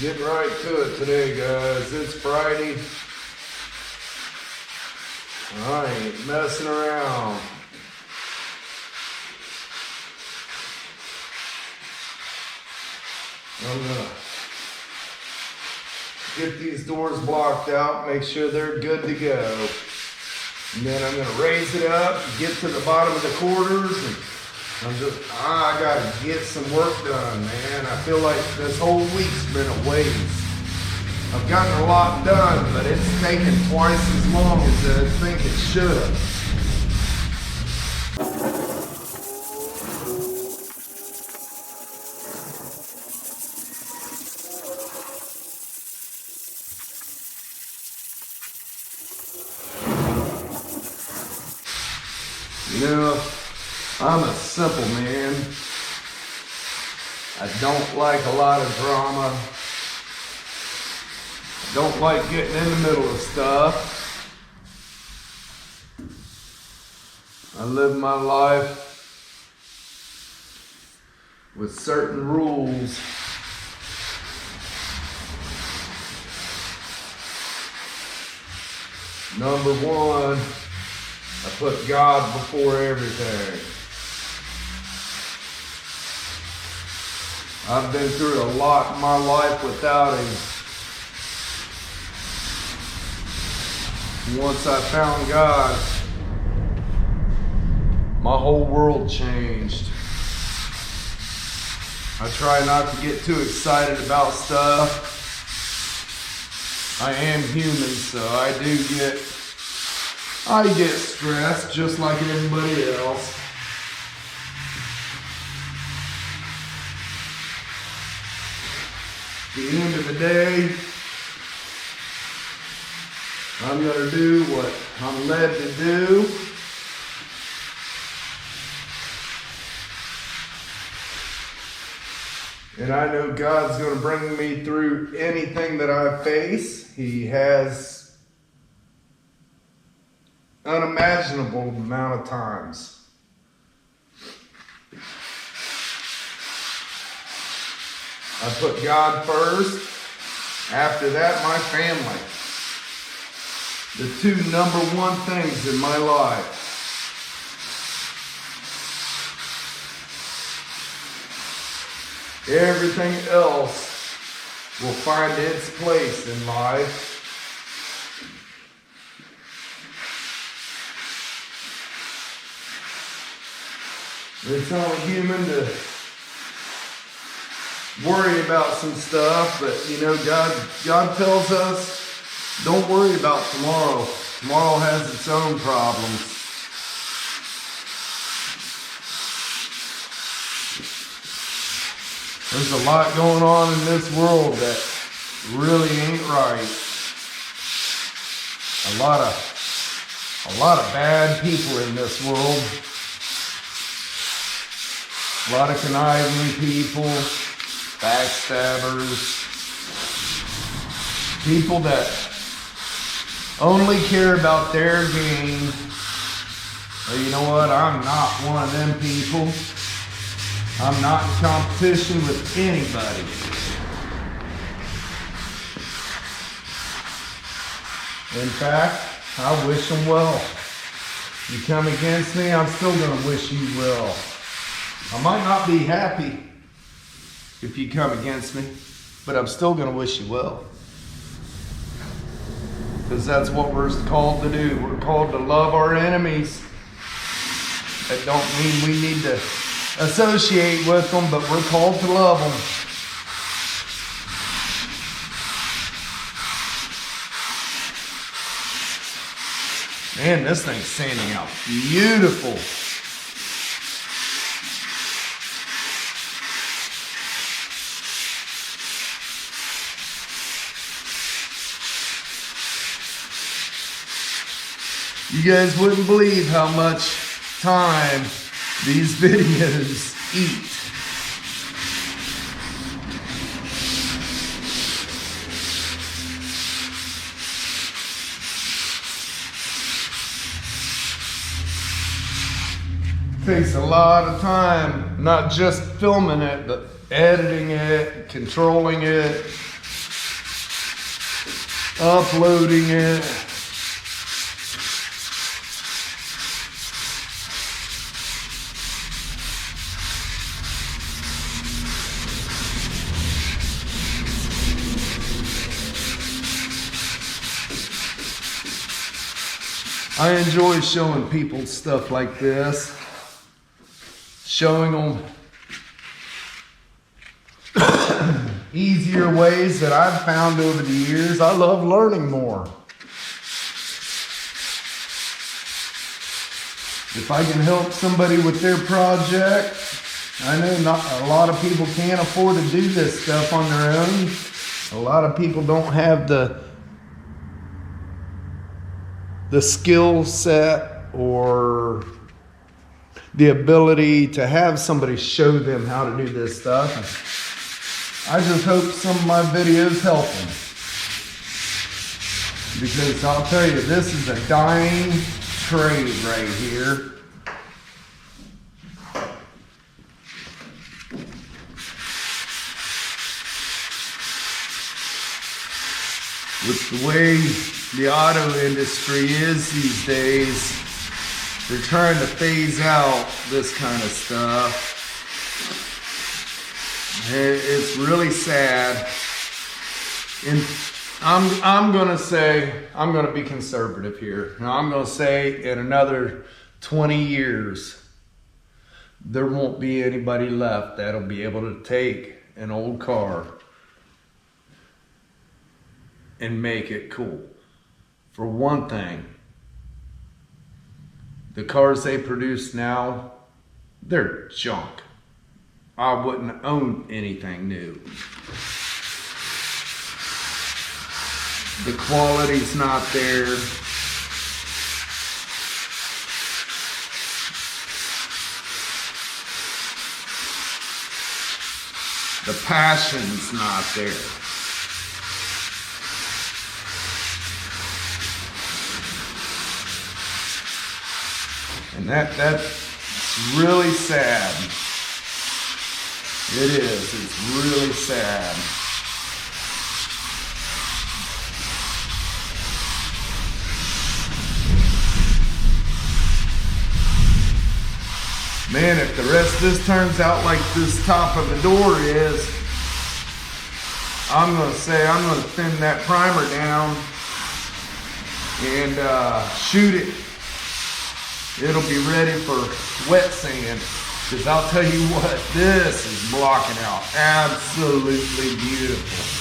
Getting right to it today, guys. It's Friday. I ain't messing around. I'm gonna get these doors blocked out, make sure they're good to go. And then I'm gonna raise it up, get to the bottom of the quarters, and I gotta get some work done, man. I feel like this whole week's been a waste. I've gotten a lot done, but it's taken twice as long as I think it should have. You know, I'm a simple man. I don't like a lot of drama. I don't like getting in the middle of stuff. I live my life with certain rules. Number one, I put God before everything. I've been through a lot in my life without Him. Once I found God, my whole world changed. I try not to get too excited about stuff. I am human, so I get stressed just like everybody else. At the end of the day, I'm going to do what I'm led to do. And I know God's going to bring me through anything that I face. He has unimaginable amount of times. I put God first. After that, my family. The two number one things in my life. Everything else will find its place in life. It's only human to worry about some stuff, but you know, God tells us, don't worry about tomorrow. Tomorrow has its own problems. There's a lot going on in this world that really ain't right. A lot of bad people in this world. A lot of conniving people, backstabbers, people that only care about their gain. Well, you know what? I'm not one of them people. I'm not in competition with anybody. In fact, I wish them well. You come against me, I'm still going to wish you well. I might not be happy if you come against me, but I'm still going to wish you well. Because that's what we're called to do. We're called to love our enemies. That don't mean we need to associate with them, but we're called to love them. Man, this thing's sanding out beautiful. You guys wouldn't believe how much time these videos eat. Takes a lot of time, not just filming it, but editing it, controlling it, uploading it. I enjoy showing people stuff like this, showing them easier ways that I've found over the years. I love learning more. If I can help somebody with their project, I know not a lot of people can't afford to do this stuff on their own. A lot of people don't have the skill set or the ability to have somebody show them how to do this stuff. I just hope some of my videos help them. Because I'll tell you, this is a dying trade right here. With the way the auto industry is these days, they're trying to phase out this kind of stuff. It's really sad. And I'm gonna be conservative here. Now I'm gonna say in another 20 years, there won't be anybody left that'll be able to take an old car and make it cool. For one thing, the cars they produce now, they're junk. I wouldn't own anything new. The quality's not there. The passion's not there. And that's really sad. It is. It's really sad. Man, if the rest of this turns out like this top of the door is, I'm going to thin that primer down and shoot it. It'll be ready for wet sand. Because I'll tell you what, this is blocking out absolutely beautiful.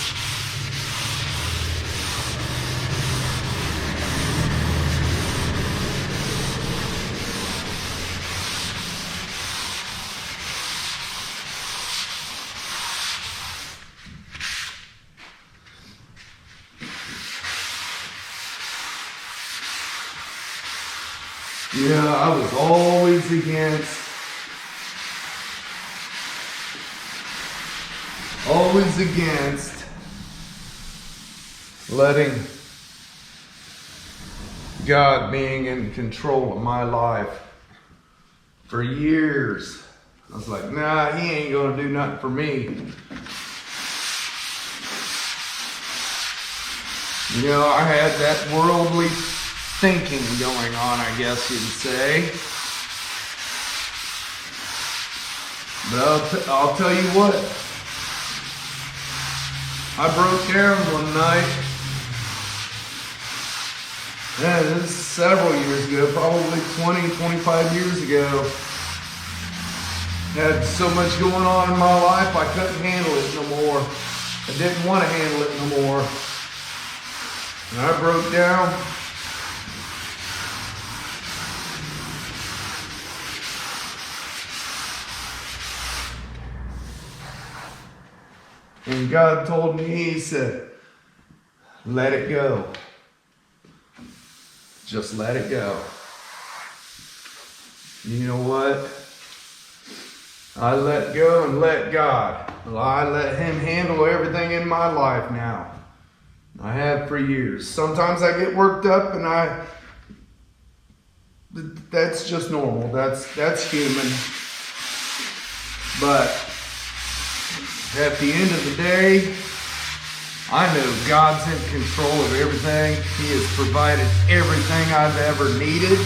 Yeah, I was always against letting God being in control of my life for years. I was like, nah, he ain't gonna do nothing for me. You know, I had that worldly thinking going on, I guess you'd say. But I'll tell you what, I broke down one night. Yeah, this is several years ago, probably 20, 25 years ago. Had so much going on in my life, I couldn't handle it no more. I didn't want to handle it no more. And I broke down. And God told me, he said, let it go. Just let it go. You know what? I let go and let God. I let him handle everything in my life now. I have for years. Sometimes I get worked up and that's just normal. That's human. But at the end of the day, I know God's in control of everything. He has provided everything I've ever needed.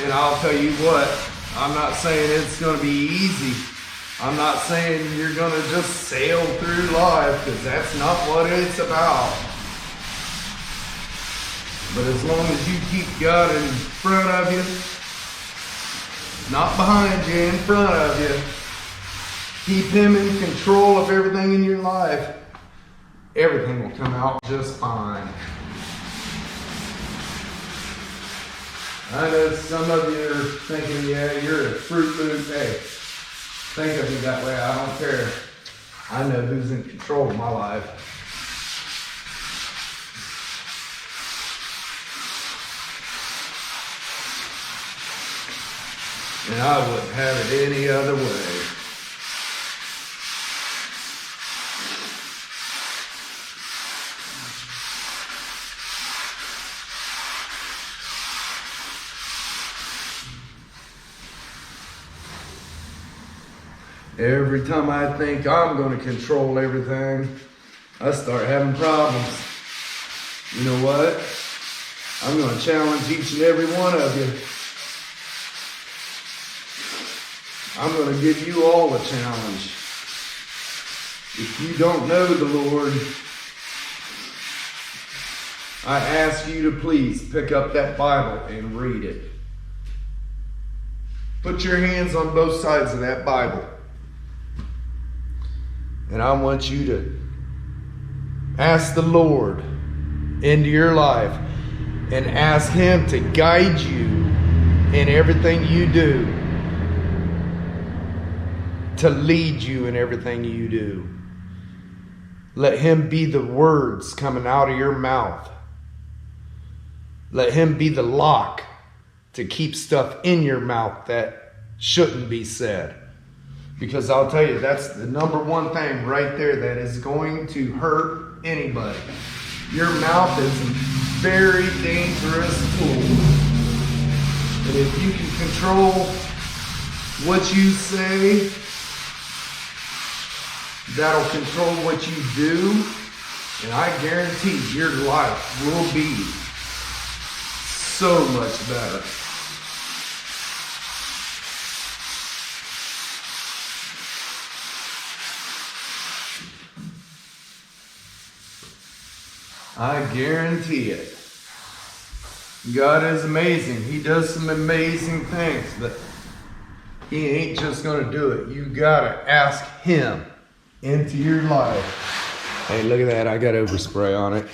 And I'll tell you what, I'm not saying it's going to be easy. I'm not saying you're going to just sail through life, because that's not what it's about. But as long as you keep God in front of you, not behind you, in front of you, keep Him in control of everything in your life, everything will come out just fine. I know some of you are thinking, yeah, you're a Fruit Loop. Hey, think of me that way. I don't care. I know who's in control of my life. And I wouldn't have it any other way. Every time I think I'm going to control everything, I start having problems. You know what? I'm going to challenge each and every one of you. I'm going to give you all a challenge. If you don't know the Lord, I ask you to please pick up that Bible and read it. Put your hands on both sides of that Bible. And I want you to ask the Lord into your life and ask Him to guide you in everything you do, to lead you in everything you do. Let Him be the words coming out of your mouth. Let Him be the lock to keep stuff in your mouth that shouldn't be said. Because I'll tell you, that's the number one thing right there that is going to hurt anybody. Your mouth is a very dangerous tool. And if you can control what you say, that'll control what you do. And I guarantee your life will be so much better. I guarantee it. God is amazing. He does some amazing things, but He ain't just going to do it. You got to ask Him into your life. Hey, look at that. I got overspray on it.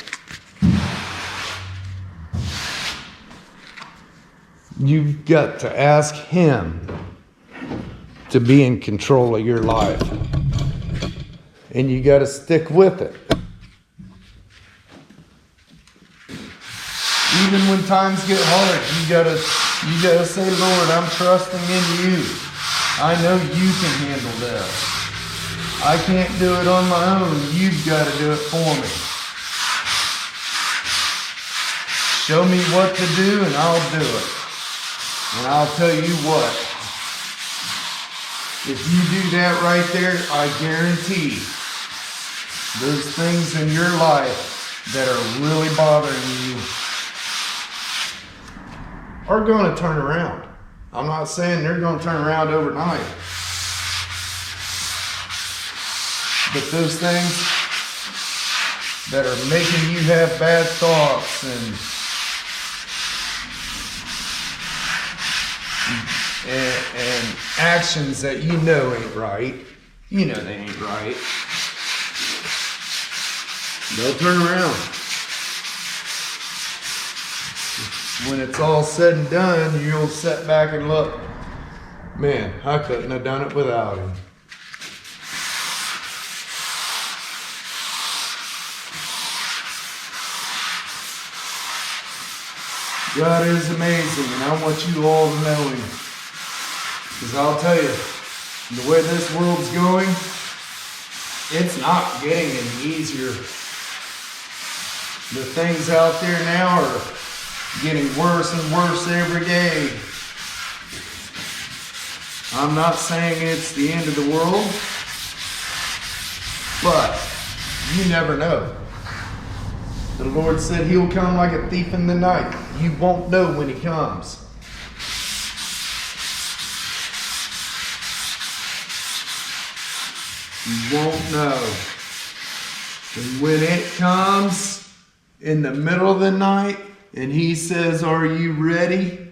You've got to ask Him to be in control of your life. And you got to stick with it. Even when times get hard, you gotta say, Lord, I'm trusting in you. I know you can handle this. I can't do it on my own. You've got to do it for me. Show me what to do and I'll do it. And I'll tell you what, if you do that right there, I guarantee those things in your life that are really bothering you are going to turn around. I'm not saying they're going to turn around overnight. But those things that are making you have bad thoughts and actions that you know ain't right, you know they ain't right, they'll turn around. When it's all said and done, you'll sit back and look, man, I couldn't have done it without Him. God is amazing, and I want you all to know Him. Because I'll tell you, the way this world's going, it's not getting any easier. The things out there now are getting worse and worse every day. I'm not saying it's the end of the world, but you never know. The Lord said he'll come like a thief in the night. You won't know when he comes. You won't know. And when it comes in the middle of the night and he says, "Are you ready?"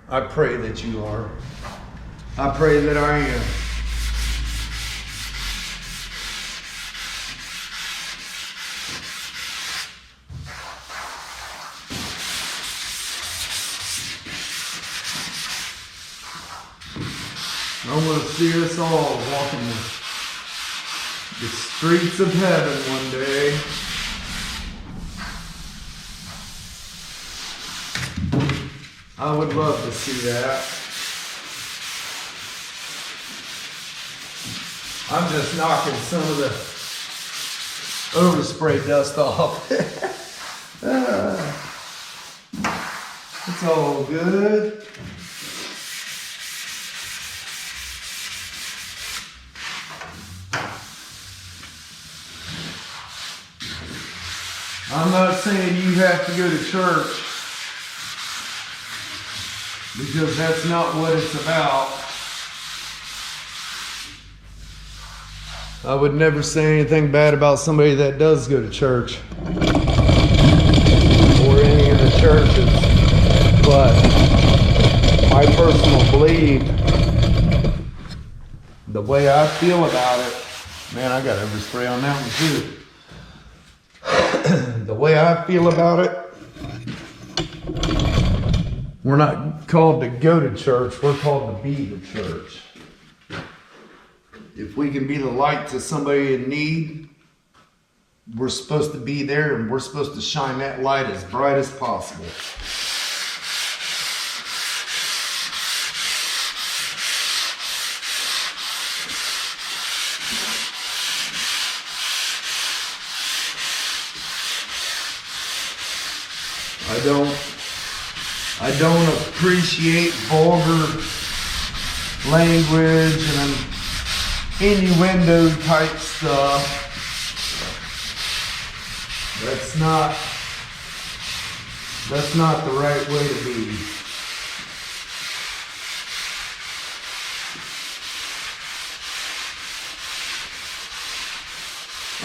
I pray that you are. I pray that I am. I want to see us all walking the streets of heaven one day. I would love to see that. I'm just knocking some of the overspray dust off. It's all good. I'm not saying you have to go to church, because that's not what it's about. I would never say anything bad about somebody that does go to church or any of the churches, but my personal belief, the way I feel about it, man, I got overspray on that one too. The way I feel about it, we're not called to go to church, we're called to be the church. If we can be the light to somebody in need, we're supposed to be there, and we're supposed to shine that light as bright as possible. I don't appreciate vulgar language and innuendo type stuff. That's not the right way to be.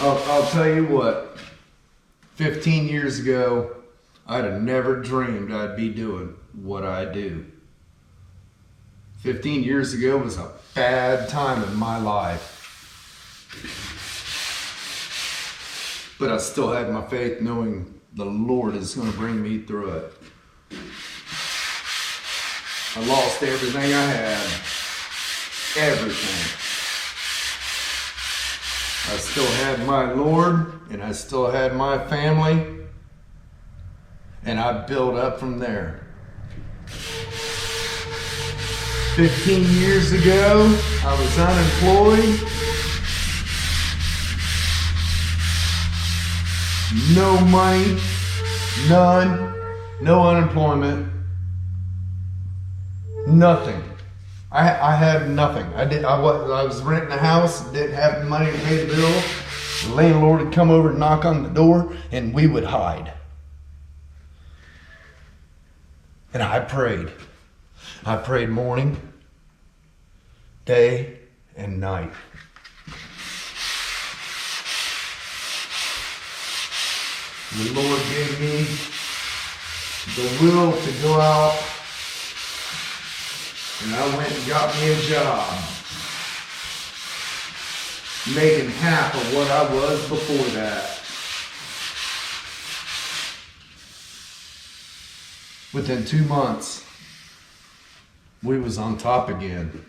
I'll tell you what, 15 years ago, I'd have never dreamed I'd be doing what I do. 15 years ago was a bad time in my life. But I still had my faith, knowing the Lord is going to bring me through it. I lost everything I had. Everything. I still had my Lord, and I still had my family. And I built up from there. 15 years ago, I was unemployed. No money, none, no unemployment, nothing. I had nothing. I was renting a house, didn't have the money to pay the bill. The landlord would come over and knock on the door, and we would hide. And I prayed. I prayed morning, day, and night. The Lord gave me the will to go out, and I went and got me a job, making half of what I was before that. Within 2 months, we was on top again.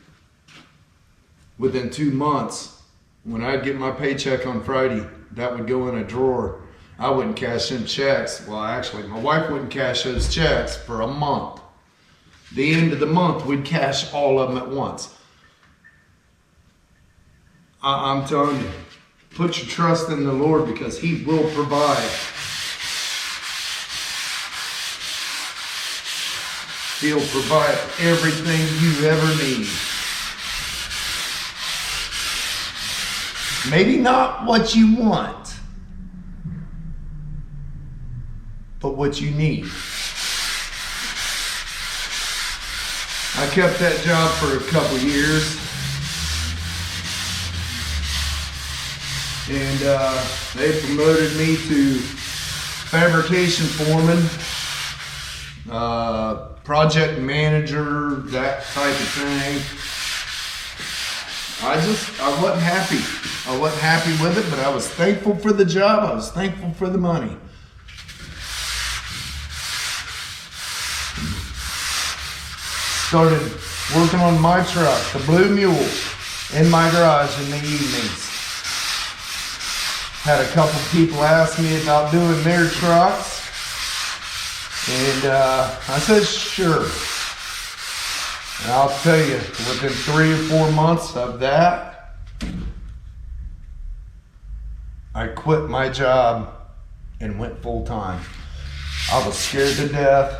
Within 2 months, when I'd get my paycheck on Friday, that would go in a drawer. I wouldn't cash in checks. Well, actually, my wife wouldn't cash those checks for a month. The end of the month, we'd cash all of them at once. I'm telling you, put your trust in the Lord, because He will provide. He'll provide everything you ever need. Maybe not what you want, but what you need. I kept that job for a couple years, and they promoted me to fabrication foreman, project manager, that type of thing. I wasn't happy. I wasn't happy with it, but I was thankful for the job. I was thankful for the money. Started working on my truck, the Blue Mule, in my garage in the evenings. Had a couple people ask me about doing their trucks, and I said sure. And I'll tell you, within 3 or 4 months of that, I quit my job and went full time. I was scared to death,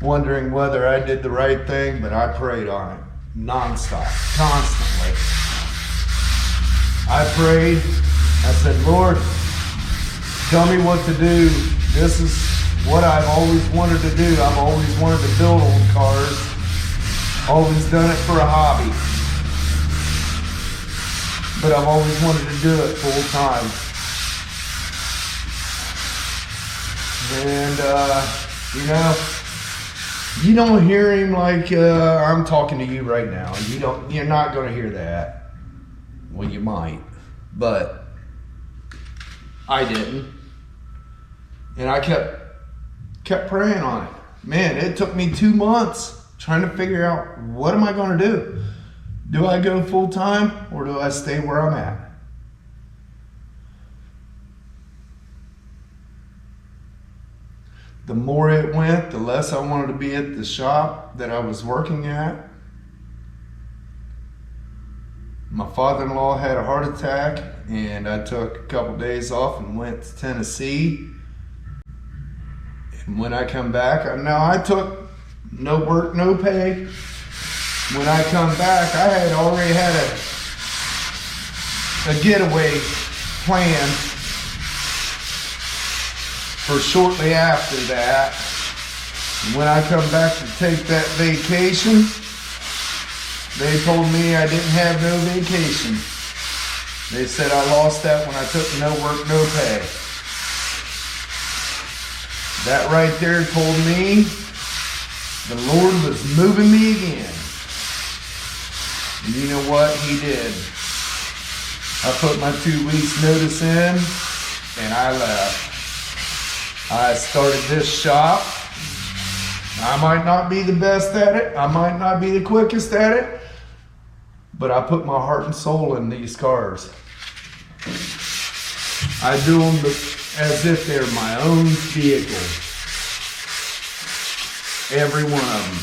wondering whether I did the right thing, but I prayed on it nonstop, constantly. I prayed. I said, Lord, tell me what to do. This is what I've always wanted to do. I've always wanted to build old cars. Always done it for a hobby. But I've always wanted to do it full time. And, you don't hear him like I'm talking to you right now. You're not going to hear that. Well, you might, but I didn't. And I kept praying on it. Man, it took me 2 months trying to figure out, what am I going to do? Do I go full time or do I stay where I'm at? The more it went, the less I wanted to be at the shop that I was working at. My father-in-law had a heart attack, and I took a couple days off and went to Tennessee. And when I come back, I took no work, no pay. When I come back, I had already had a getaway plan for shortly after that. When I come back to take that vacation, they told me I didn't have no vacation. They said I lost that when I took no work, no pay. That right there told me the Lord was moving me again. And you know what? He did. I put my 2 weeks notice in and I left. I started this shop. I might not be the best at it. I might not be the quickest at it. But I put my heart and soul in these cars. I do them as if they're my own vehicle. Every one of them.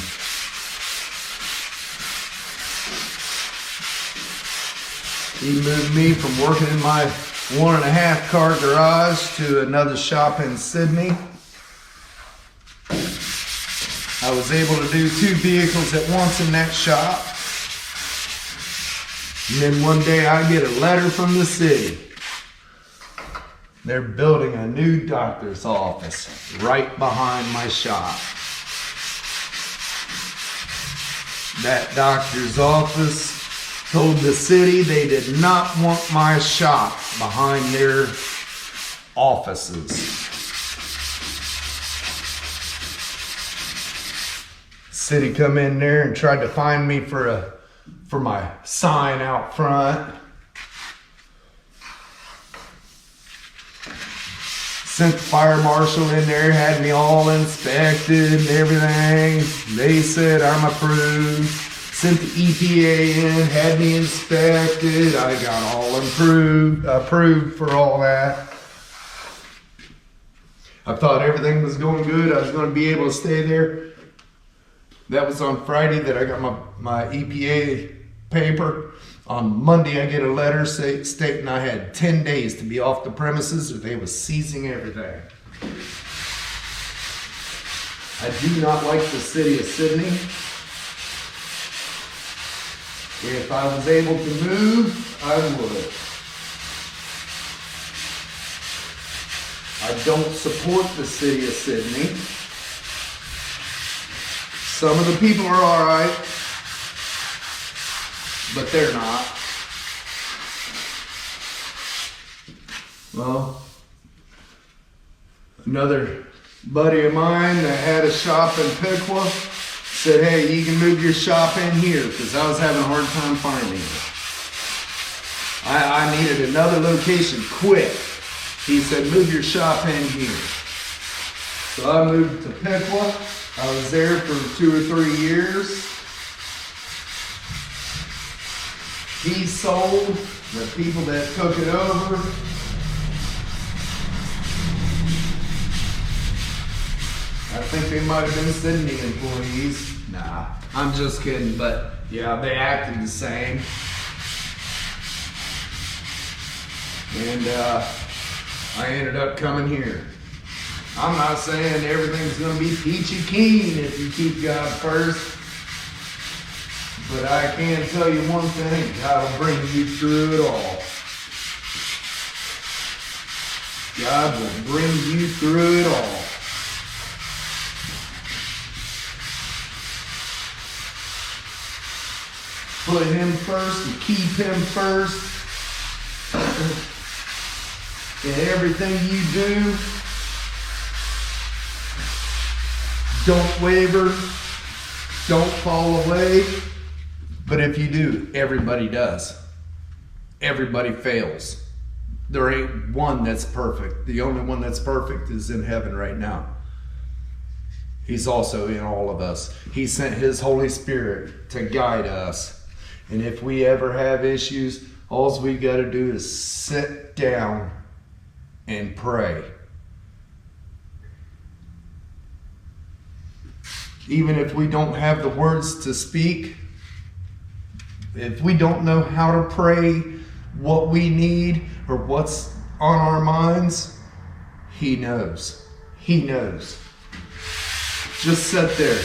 He moved me from working in my 1.5 car garage to another shop in Sydney. I was able to do 2 vehicles at once in that shop. And then one day I get a letter from the city. They're building a new doctor's office right behind my shop. That doctor's office told the city they did not want my shop behind their offices. City come in there and tried to find me for my sign out front. Sent the fire marshal in there, had me all inspected and everything. They said I'm approved. Sent the EPA in, had me inspected. I got all approved for all that. I thought everything was going good. I was going to be able to stay there. That was on Friday that I got my EPA paper. On Monday, I get a letter stating I had 10 days to be off the premises or they was seizing everything. I do not like the city of Sydney. If I was able to move, I would. I don't support the city of Sydney. Some of the people are all right, but they're not. Well, another buddy of mine that had a shop in Piqua said, hey, you can move your shop in here, because I was having a hard time finding it. I needed another location quick. He said, move your shop in here. So I moved to Piqua. I was there for 2 or 3 years. He sold. The people that took it over, I think they might have been Sydney employees. Nah, I'm just kidding, but yeah, they acted the same. And I ended up coming here. I'm not saying everything's gonna be peachy keen if you keep God first, but I can tell you one thing, God will bring you through it all. God will bring you through it all. Put him first and keep him first in everything you do. Don't waver. Don't fall away. But if you do, everybody does. Everybody fails. There ain't one that's perfect. The only one that's perfect is in heaven right now. He's also in all of us. He sent his Holy Spirit to guide us. And if we ever have issues, all we got to do is sit down and pray. Even if we don't have the words to speak, if we don't know how to pray what we need or what's on our minds, he knows. He knows. Just sit there.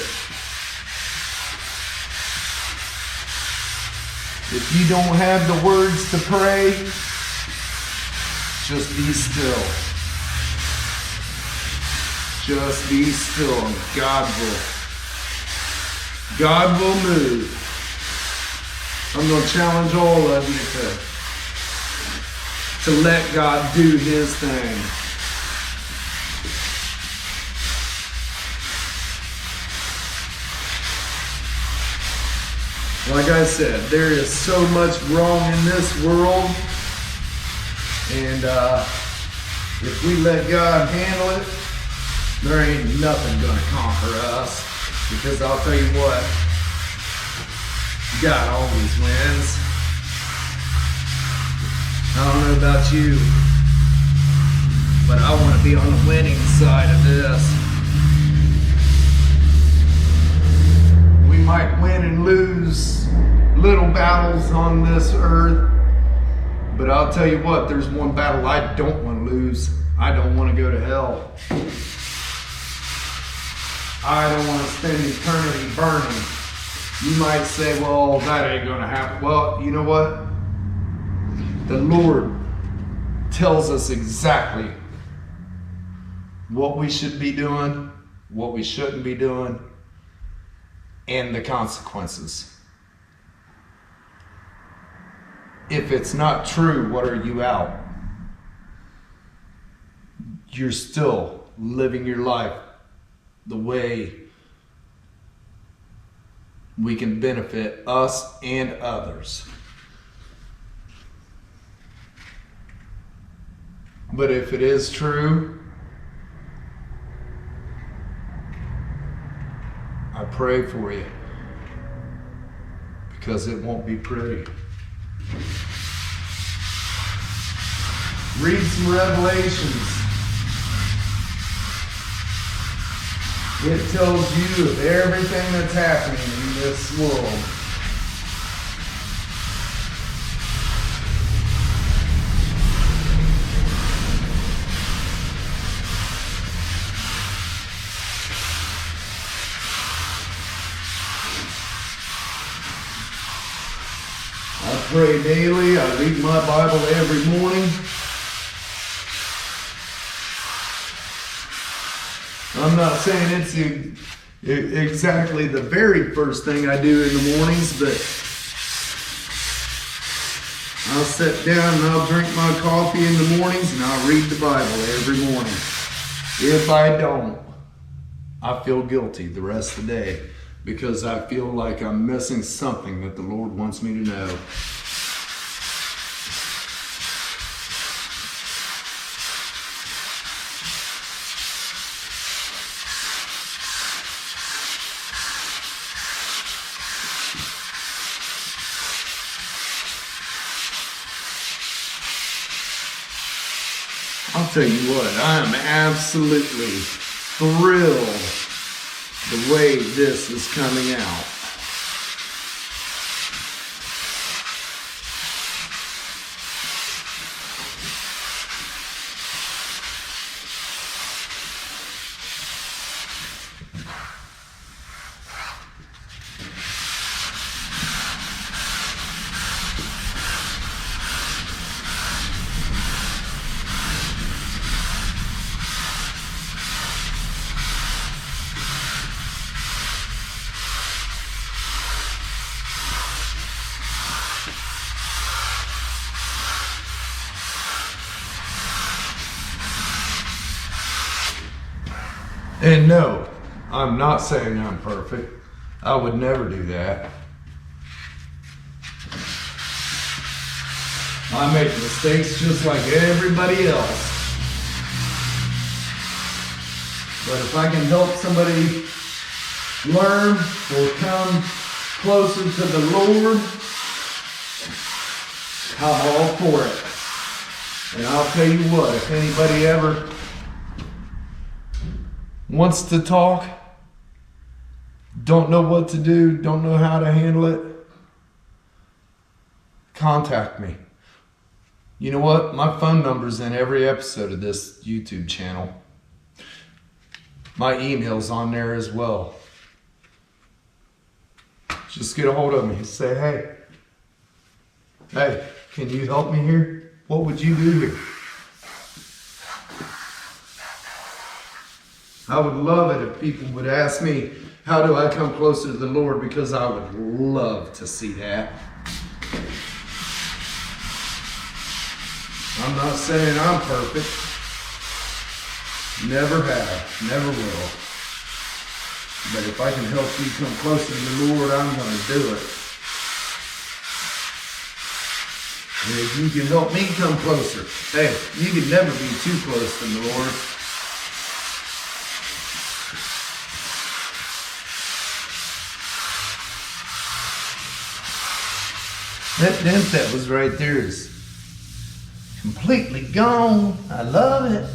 If you don't have the words to pray, just be still. Just be still, and God will move. I'm going to challenge all of you to let God do his thing. Like I said, there is so much wrong in this world, and if we let God handle it, there ain't nothing gonna conquer us, because I'll tell you what, God always wins. I don't know about you, but I want to be on the winning side of this. We might win and lose little battles on this earth, but I'll tell you what, there's one battle I don't want to lose. I don't want to go to hell. I don't want to spend eternity burning. You might say, well, that ain't going to happen. Well, you know what? The Lord tells us exactly what we should be doing, what we shouldn't be doing, and the consequences. If it's not true, what are you out? You're still living your life the way we can benefit us and others. But if it is true, I pray for you, because it won't be pretty. Read some Revelations. It tells you of everything that's happening in this world. pray daily. I read my Bible every morning. I'm not saying it's exactly the very first thing I do in the mornings, but I'll sit down and I'll drink my coffee in the mornings and I'll read the Bible every morning. If I don't, I feel guilty the rest of the day because I feel like I'm missing something that the Lord wants me to know. I'll tell you what, I am absolutely thrilled the way this is coming out. And no, I'm not saying I'm perfect. I would never do that. I make mistakes just like everybody else. But if I can help somebody learn or come closer to the Lord, I'm all for it. And I'll tell you what, if anybody ever wants to talk, don't know what to do, don't know how to handle it, contact me. You know what? My phone number's in every episode of this YouTube channel. My email's on there as well. Just get a hold of me. Say, hey, can you help me here? What would you do here? I would love it if people would ask me, how do I come closer to the Lord? Because I would love to see that. I'm not saying I'm perfect. Never have, never will. But if I can help you come closer to the Lord, I'm going to do it. And if you can help me come closer, hey, you can never be too close to the Lord. That dent that was right there is completely gone. I love it.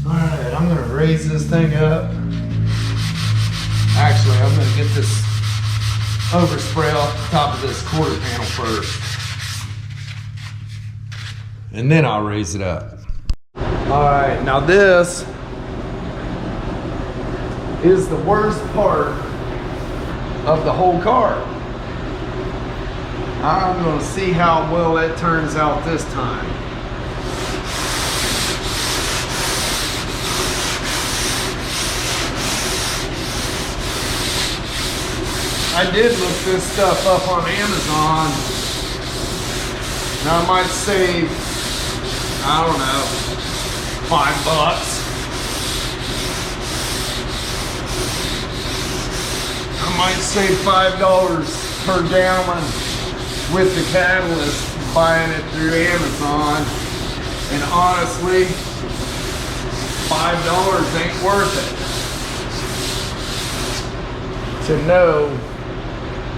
All right, I'm gonna raise this thing up. Actually, I'm gonna get this overspray off the top of this quarter panel first. And then I'll raise it up. All right, now this is the worst part of the whole car. I'm going to see how well it turns out this time. I did look this stuff up on Amazon, and I might save, I don't know, $5. I might save $5 per gallon with the catalyst, buying it through Amazon. And honestly, $5 ain't worth it. To know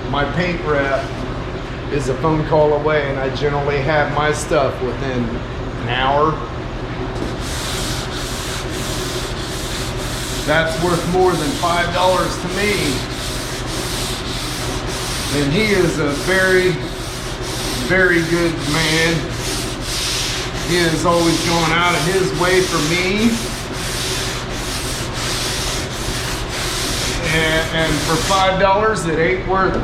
my paint rep is a phone call away, and I generally have my stuff within an hour. That's worth more than $5 to me. And he is a very, very good man. He is always going out of his way for me. And for $5, it ain't worth it.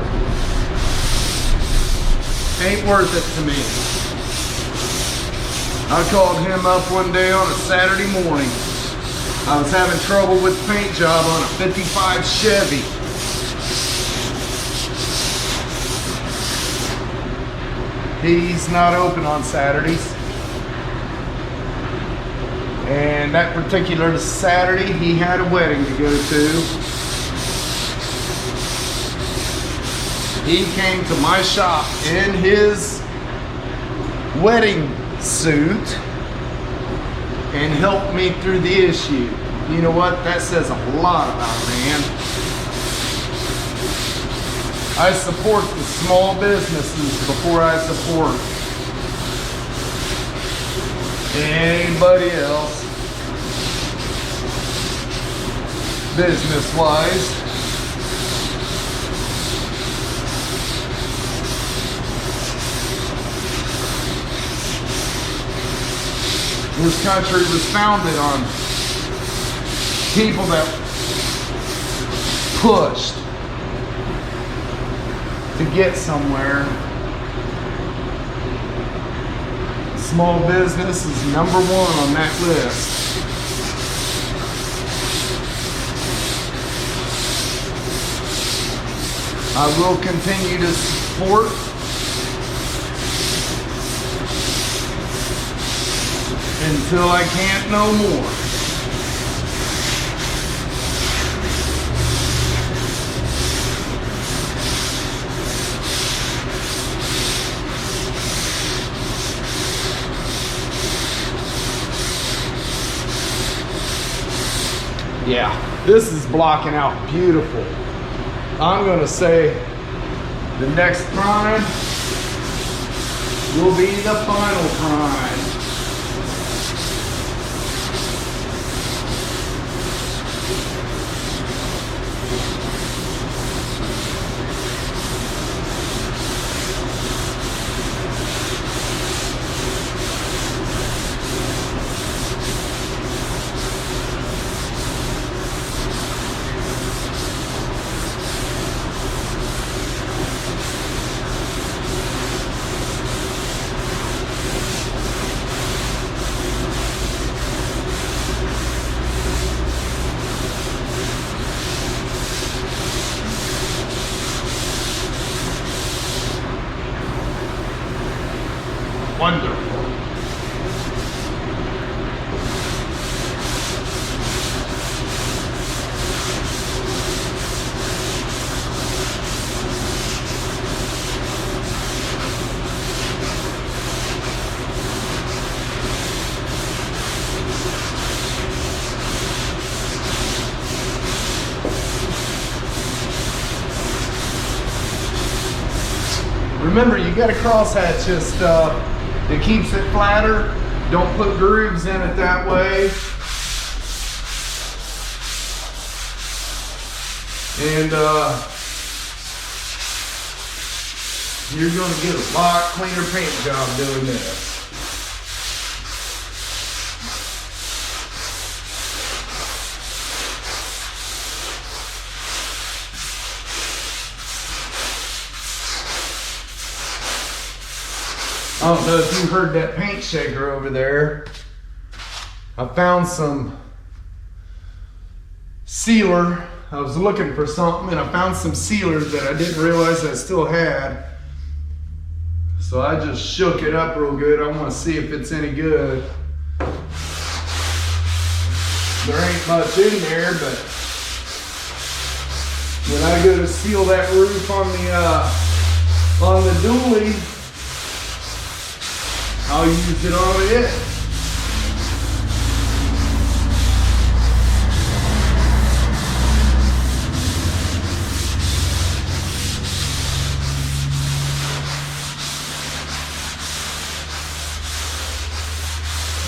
Ain't worth it to me. I called him up one day on a Saturday morning. I was having trouble with the paint job on a 55 Chevy. He's not open on Saturdays. And that particular Saturday, he had a wedding to go to. He came to my shop in his wedding suit and helped me through the issue. You know what? That says a lot about a man. I support the small businesses before I support anybody else, business-wise. This country was founded on people that pushed to get somewhere. Small business is number one on that list. I will continue to support until I can't no more. Yeah, this is blocking out beautiful. I'm gonna say the next prime will be the final prime. Wonderful. Remember, you got to crosshatch this stuff. It keeps it flatter. Don't put grooves in it that way. And you're going to get a lot cleaner paint job doing this. I don't know if you heard that paint shaker over there. I found some sealer. I was looking for something and I found some sealers that I didn't realize I still had. So I just shook it up real good. I want to see if it's any good. There ain't much in there, but when I go to seal that roof on the dually, I'll use it on it.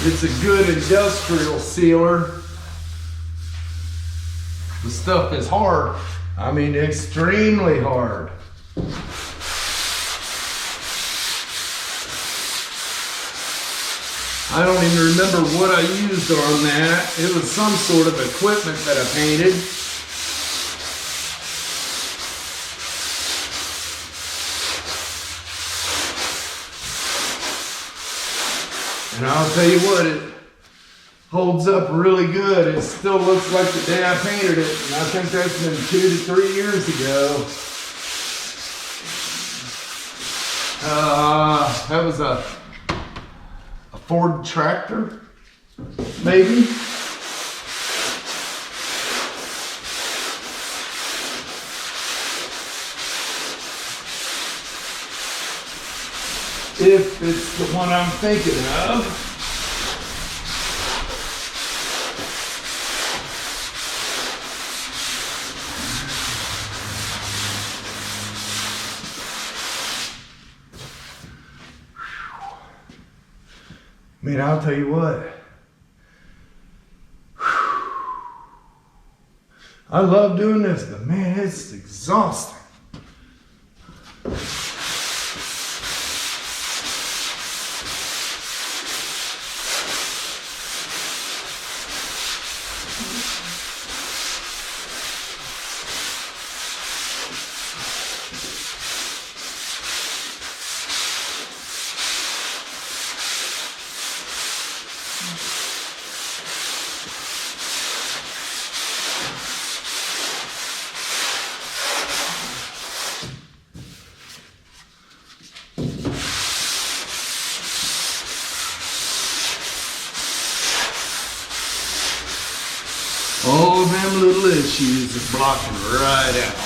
It's a good industrial sealer. The stuff is hard. I mean, extremely hard. I don't even remember what I used on that. It was some sort of equipment that I painted. And I'll tell you what, it holds up really good. It still looks like the day I painted it, and I think that's been 2 to 3 years ago. That was a Ford tractor, maybe. If it's the one I'm thinking of. Man, I'll tell you what. I love doing this, but man, it's exhausting. All them little issues are blocking right out.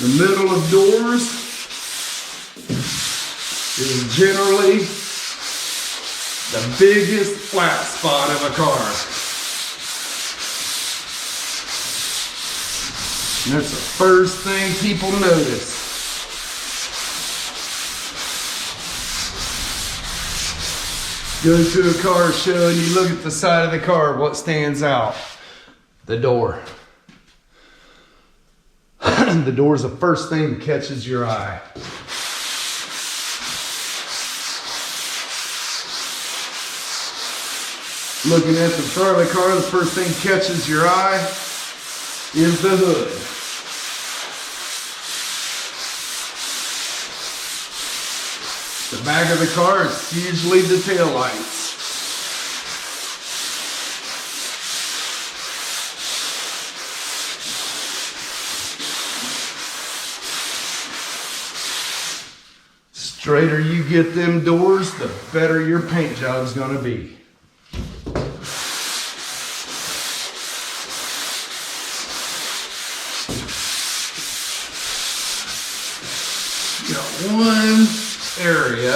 The middle of doors is generally the biggest flat spot of a car. And that's the first thing people notice. Go to a car show and you look at the side of the car, what stands out? The door. The door is the first thing that catches your eye. Looking at the front of the car, the first thing that catches your eye is the hood. The back of the car is usually the tail lights. Straighter you get them doors, the better your paint job's gonna be. Got one area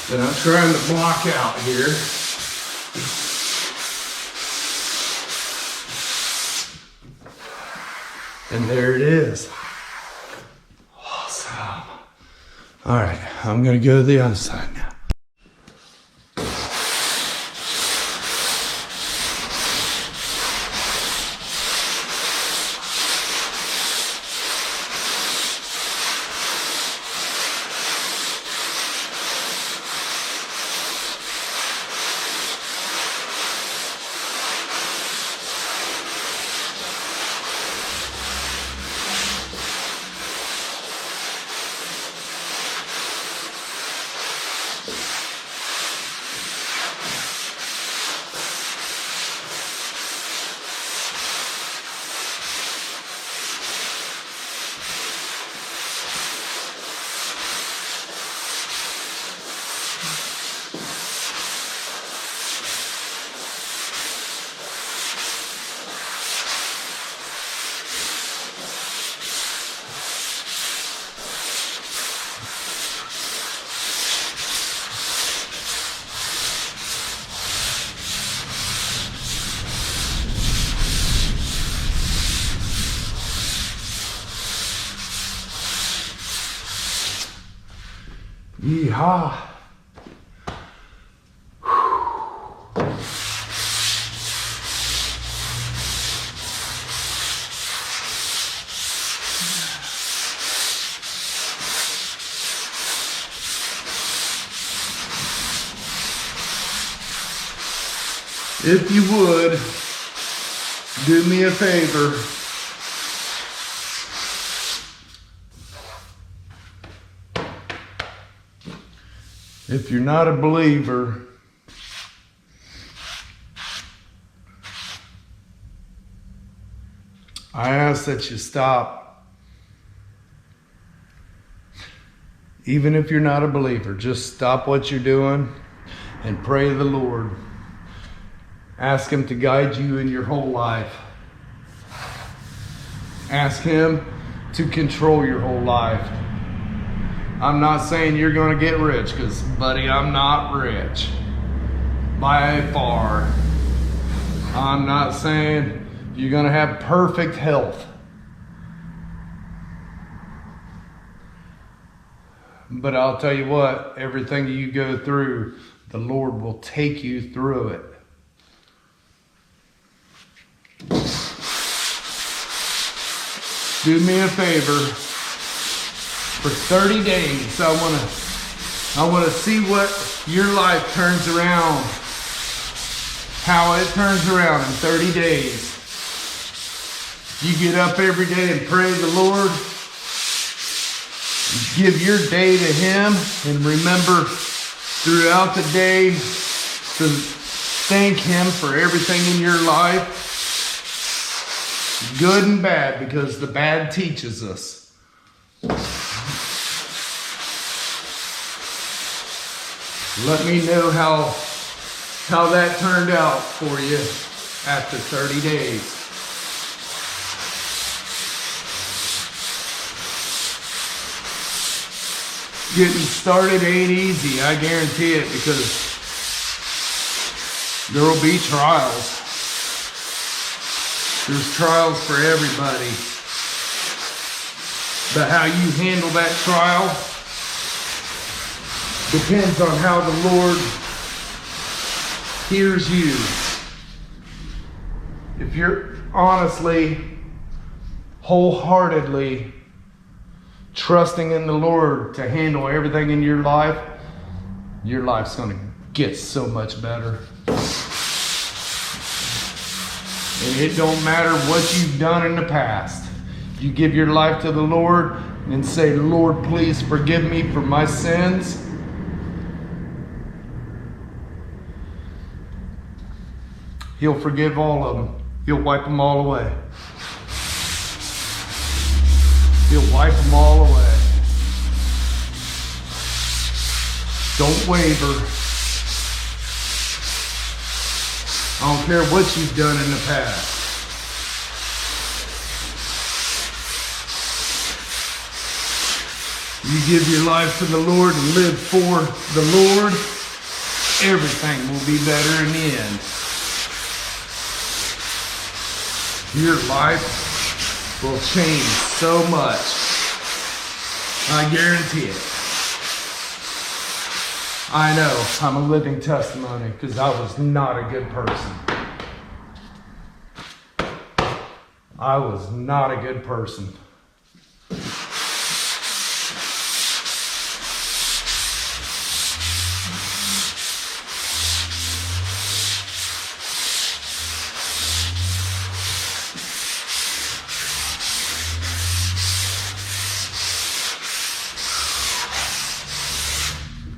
that I'm trying to block out here. And there it is. Awesome. All right, I'm gonna go to the other side now. Yeehaw. If you would, do me a favor. If you're not a believer, I ask that you stop. Even if you're not a believer, just stop what you're doing and pray to the Lord. Ask Him to guide you in your whole life. Ask Him to control your whole life. I'm not saying you're going to get rich, because, buddy, I'm not rich by far. I'm not saying you're going to have perfect health. But I'll tell you what, everything you go through, the Lord will take you through it. Do me a favor. For 30 days, I want to see what your life turns around. How it turns around in 30 days. You get up every day and pray to the Lord. Give your day to Him, and remember throughout the day to thank Him for everything in your life, good and bad, because the bad teaches us. Let me know how that turned out for you after 30 days. Getting started ain't easy, I guarantee it, because there will be trials. There's trials for everybody. But how you handle that trial depends on how the Lord hears you. If you're honestly, wholeheartedly trusting in the Lord to handle everything in your life's going to get so much better. And it don't matter what you've done in the past. You give your life to the Lord and say, Lord, please forgive me for my sins. He'll forgive all of them. He'll wipe them all away. He'll wipe them all away. Don't waver. I don't care what you've done in the past. You give your life to the Lord and live for the Lord, everything will be better in the end. Your life will change so much. I guarantee it. I know I'm a living testimony, because I was not a good person. I was not a good person.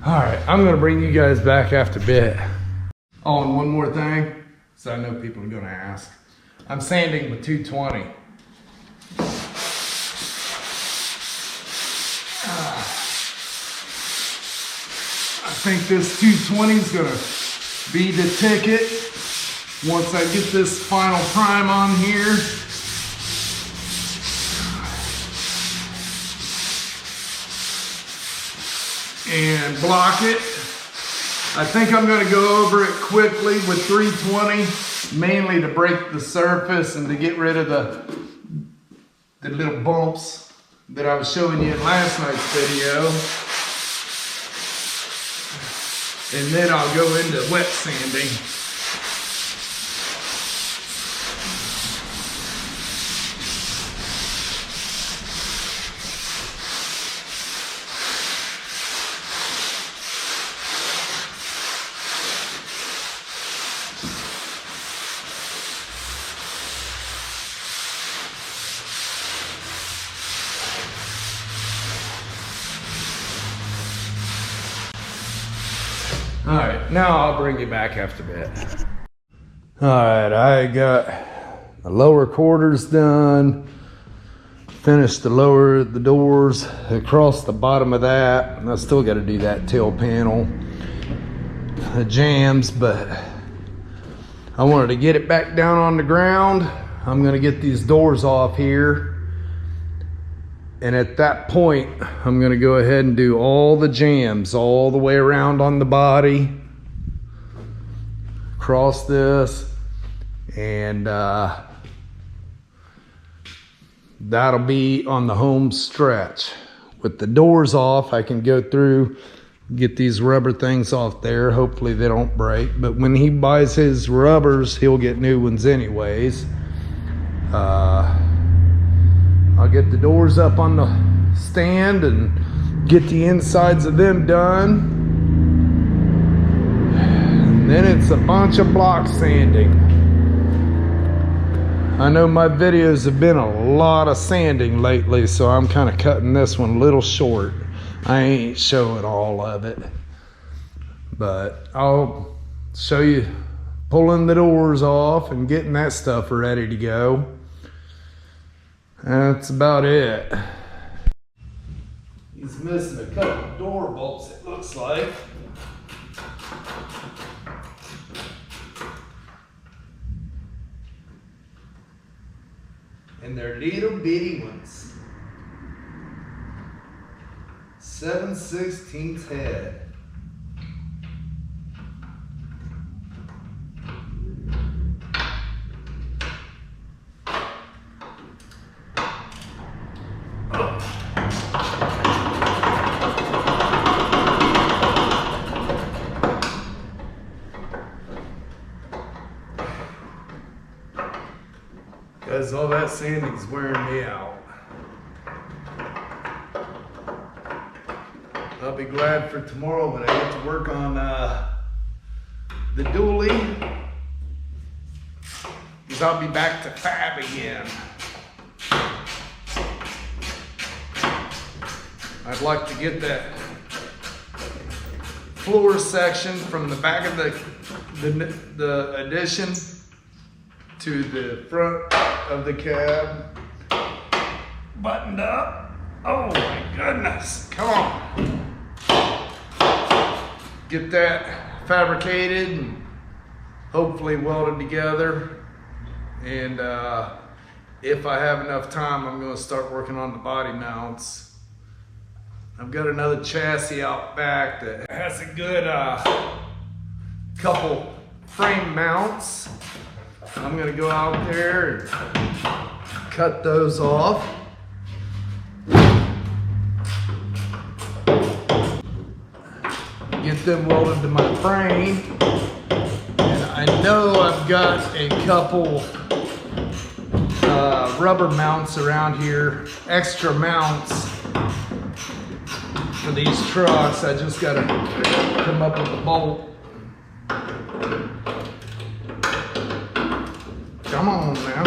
All right, I'm gonna bring you guys back after bit. Oh, and one more thing, so I know people are gonna ask. I'm sanding with 220. I think this 220 is gonna be the ticket. Once I get this final prime on here, and block it. I think I'm going to go over it quickly with 320, mainly to break the surface and to get rid of the little bumps that I was showing you in last night's video. and then I'll go into wet sanding. All right, now I'll bring you back after that. All right, I got the lower quarters done. Finished the doors across the bottom of that. And I still got to do that tail panel, the jambs, but I wanted to get it back down on the ground. I'm gonna get these doors off here. And at that point, I'm gonna go ahead and do all the jambs all the way around on the body, across this, and that'll be on the home stretch. With the doors off, I can go through, get these rubber things off there. Hopefully they don't break, but when he buys his rubbers, he'll get new ones anyways. I'll get the doors up on the stand and get the insides of them done. And then it's a bunch of block sanding. I know my videos have been a lot of sanding lately, so I'm kind of cutting this one a little short. I ain't showing all of it, but I'll show you pulling the doors off and getting that stuff ready to go. That's about it. He's missing a couple door bolts, it looks like. And they're little bitty ones. 7/16 head. Guys, all that sanding's wearing me out. I'll be glad for tomorrow when I get to work on the dually, because I'll be back to fab again. I'd like to get that floor section from the back of the addition to the front of the cab buttoned up. Oh my goodness, come on. Get that fabricated and hopefully welded together. And if I have enough time, I'm gonna start working on the body mounts. I've got another chassis out back that has a good couple frame mounts. I'm gonna go out there and cut those off. Get them welded to my frame. And I know I've got a couple rubber mounts around here, extra mounts for these trucks. I just gotta come up with a bolt. Come on now.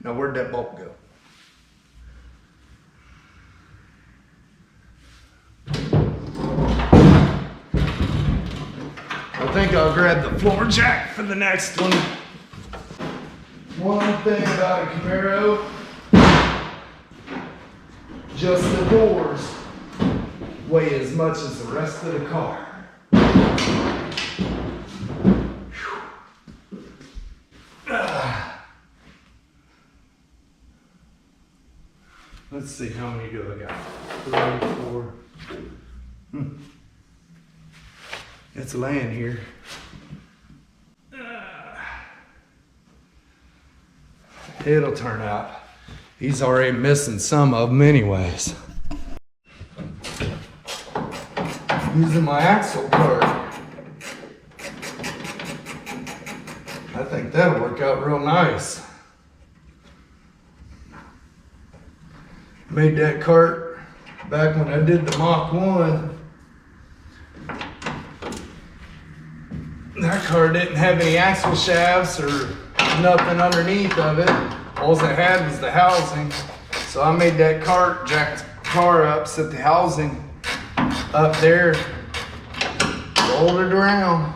Now where'd that bolt go? I think I'll grab the floor jack for the next one. One thing about a Camaro, just the doors weigh as much as the rest of the car. Let's see, how many do I got? 3, 4. It's laying here. It'll turn out. He's already missing some of them anyways. Using my axle cart. I think that'll work out real nice. Made that cart back when I did the Mach 1. That car didn't have any axle shafts or nothing underneath of it. All it had was the housing. So I made that cart, jacked the car up, set the housing up there, rolled it around.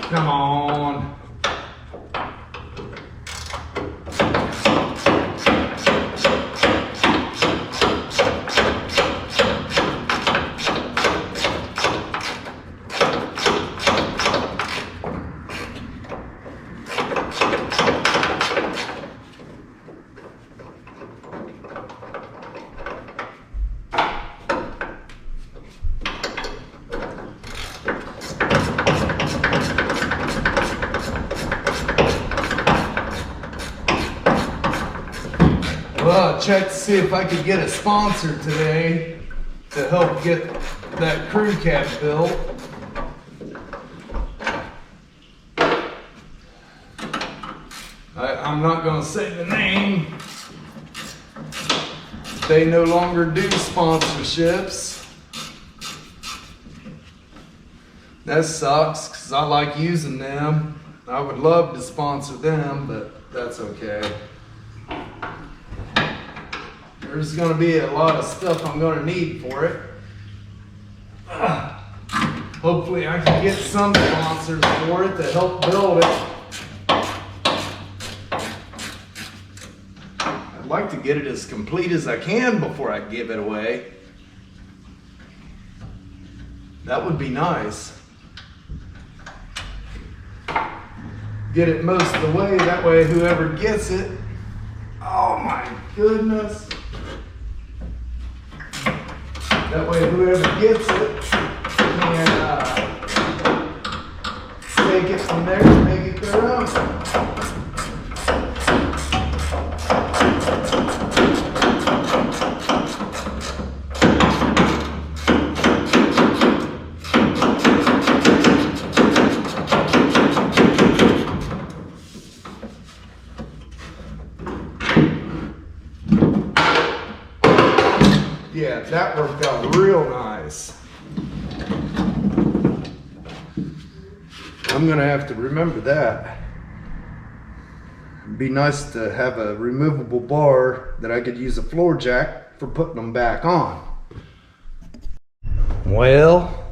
Come on. Well, I checked to see if I could get a sponsor today to help get that crew cab built. I'm not going to say the name. They no longer do sponsorships. That sucks because I like using them. I would love to sponsor them, but that's okay. There's going to be a lot of stuff I'm going to need for it. Hopefully I can get some sponsors for it to help build it. I'd like to get it as complete as I can before I give it away. That would be nice. Get it most of the way, that way whoever gets it, oh my goodness. That way whoever gets it can take it from there and make it their own. Yeah, that worked out real nice. I'm gonna have to remember that. It'd be nice to have a removable bar that I could use a floor jack for putting them back on. Well,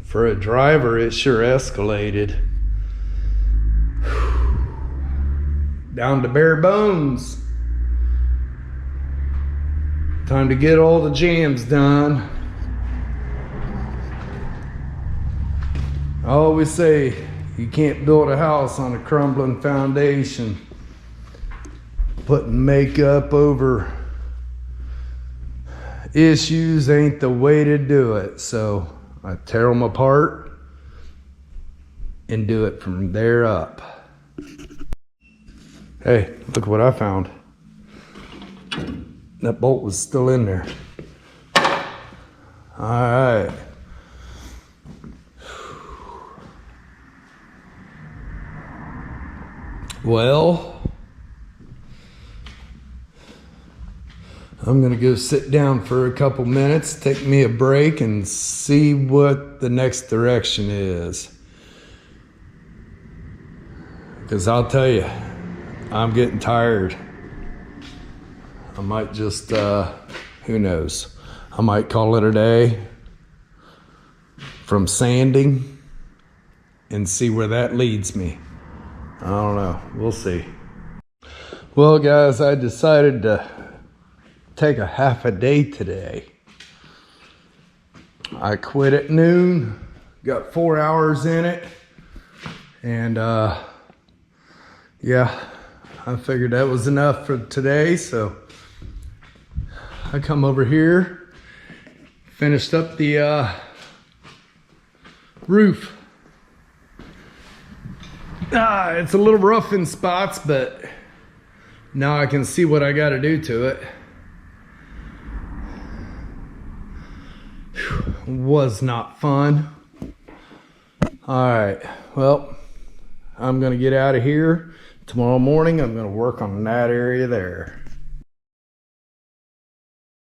for a driver, it sure escalated. Down to bare bones. Time to get all the jams done. I always say you can't build a house on a crumbling foundation. Putting makeup over issues ain't the way to do it. So I tear them apart and do it from there up. Hey, look what I found. That bolt was still in there. All right. Well, I'm gonna go sit down for a couple minutes, take me a break, and see what the next direction is. Because I'll tell you, I'm getting tired. I might just, who knows, I might call it a day from sanding and see where that leads me. I don't know, we'll see. Well guys, I decided to take a half a day today. I quit at noon, got 4 hours in it, And yeah, I figured that was enough for today, so I come over here, finished up the roof. It's a little rough in spots, but now I can see what I got to do to it. Whew, was not fun. All right, well, I'm gonna get out of here. Tomorrow morning, I'm gonna work on that area there.